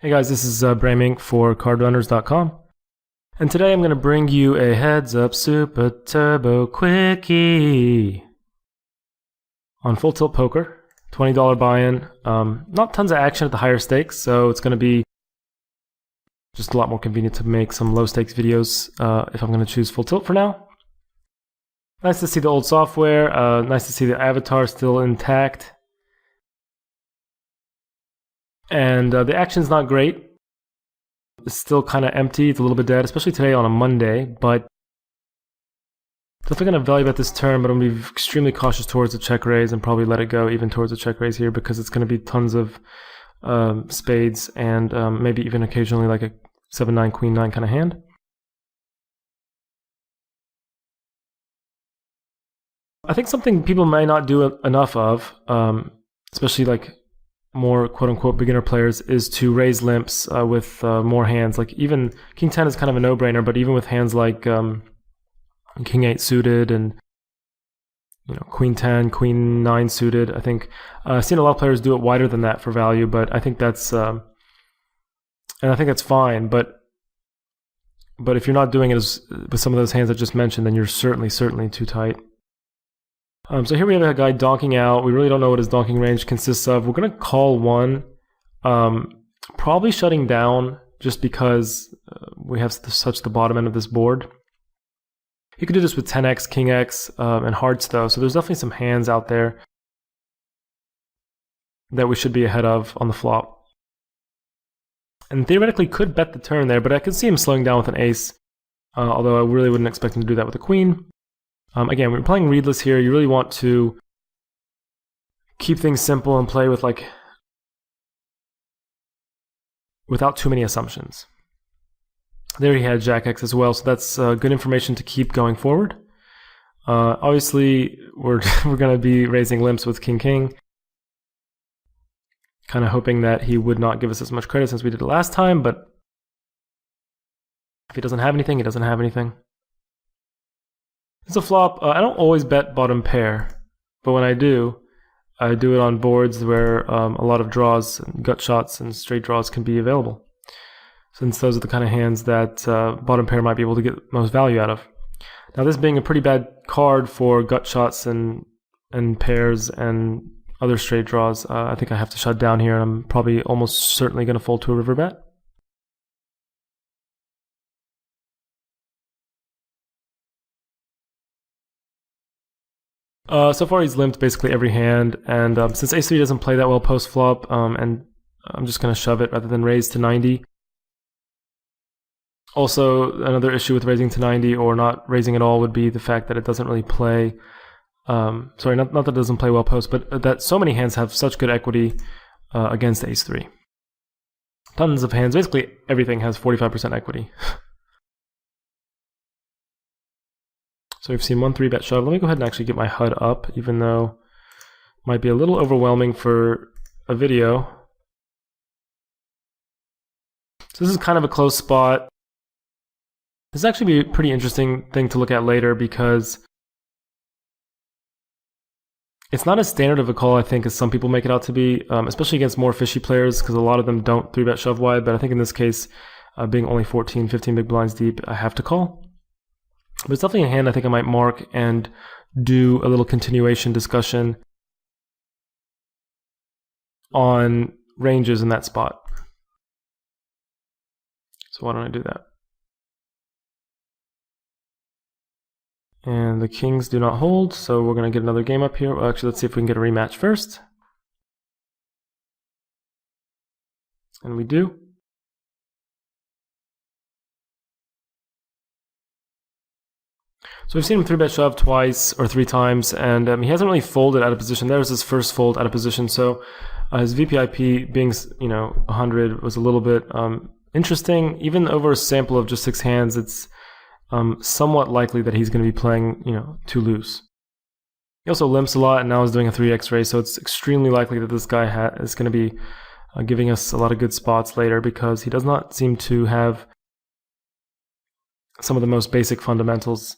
Hey guys, this is Braminc for CardRunners.com, and today I'm going to bring you a heads up super turbo quickie on full tilt poker, $20 buy-in. Not tons of action at the higher stakes, so it's going to be just a lot more convenient to make some low stakes videos if I'm going to choose full tilt for now. Nice to see the old software, nice to see the avatar still intact. And the action's not great. It's still kind of empty. It's a little bit dead, especially today on a Monday. But definitely going to value bet this turn, but I'm going to be extremely cautious towards the check raise and probably let it go even towards the check raise here because it's going to be tons of spades and maybe even occasionally like a 7-9, Queen-9 kind of hand. I think something people may not do enough of, especially like more quote-unquote beginner players, is to raise limps with more hands. Like even King 10 is kind of a no-brainer, but even with hands like King 8 suited and Queen 10, Queen 9 suited, I think I've seen a lot of players do it wider than that for value, but I think that's and I think that's fine. But if you're not doing it with some of those hands I just mentioned, then you're certainly too tight. So here we have a guy donking out. We really don't know what his donking range consists of. We're going to call one, probably shutting down just because we have such the bottom end of this board. You could do this with 10x, King X, and hearts though. So there's definitely some hands out there that we should be ahead of on the flop. And theoretically could bet the turn there, but I could see him slowing down with an ace, although I really wouldn't expect him to do that with a queen. Again, when you're playing readless here, you really want to keep things simple and play with without too many assumptions. There he had Jack X as well, so that's good information to keep going forward. Obviously, we're going to be raising limps with King King, kind of hoping that he would not give us as much credit since we did it last time, but if he doesn't have anything, he doesn't have anything. It's a flop. I don't always bet bottom pair, but when I do it on boards where a lot of draws, and gut shots, and straight draws can be available, since those are the kind of hands that bottom pair might be able to get most value out of. Now, this being a pretty bad card for gut shots and pairs and other straight draws, I think I have to shut down here, and I'm probably almost certainly going to fold to a river bet. So far he's limped basically every hand, and since ace-3 doesn't play that well post-flop, and I'm just going to shove it rather than raise to 90. Also, another issue with raising to 90 or not raising at all would be the fact that it doesn't really play, sorry, not that it doesn't play well post, but that so many hands have such good equity against ace-3. Tons of hands, basically everything has 45% equity. So we've seen one 3-bet shove. Let me go ahead and actually get my HUD up, even though it might be a little overwhelming for a video. So this is kind of a close spot. This is actually be a pretty interesting thing to look at later because it's not as standard of a call, I think, as some people make it out to be, especially against more fishy players, because a lot of them don't 3-bet shove wide, but I think in this case, being only 14, 15 big blinds deep, I have to call. But it's definitely a hand I think I might mark and do a little continuation discussion on ranges in that spot. So why don't I do that? And the kings do not hold, so we're going to get another game up here. Well, actually, let's see if we can get a rematch first. And we do. So we've seen him 3-bet shove twice or 3 times, and he hasn't really folded out of position. There's his first fold out of position, so his VPIP being 100 was a little bit interesting. Even over a sample of just 6 hands, it's somewhat likely that he's going to be playing too loose. He also limps a lot, and now is doing a 3x raise, so it's extremely likely that this guy is going to be giving us a lot of good spots later because he does not seem to have some of the most basic fundamentals